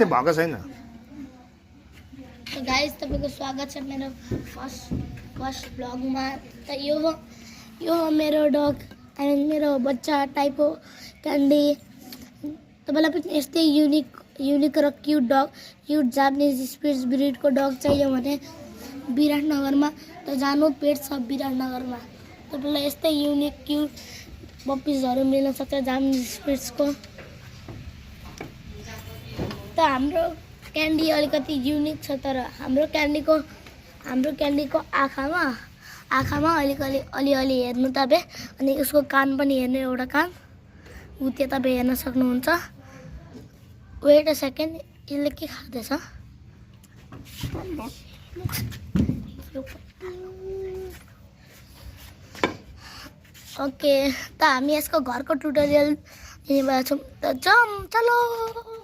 चाहिँ भएको छैन। गाइस तपाईको स्वागत छ मेरो फर्स्ट ब्लगमा। त यो हो मेरो डग एन्ड मेरो बच्चा टाइप हो क्यान्डी। तपाईलाई पनि यस्तै युनिक र क्युट जापानिज स्पिट्स ब्रिडको डग चाहियो भने विराटनगरमा त जानु पेट छ विराटनगरमा। तपाईलाई यस्तै युनिक क्युट पप्पिजहरू मिल्न सक्छ जापानिज स्पिट्सको। त हाम्रो क्यान्डी अलिकति युनिक छ, तर हाम्रो क्यान्डीको आँखामा अलिअलि हेर्नु तपाईँ, अनि उसको कान पनि हेर्नु, एउटा कान ऊ त्यो तपाईँ हेर्न सक्नुहुन्छ। वेट अ सेकेन्ड, यसले के खाँदैछ? ओके, त हामी यसको घरको ट्युटोरियल लिने भएका छौँ। त चलो।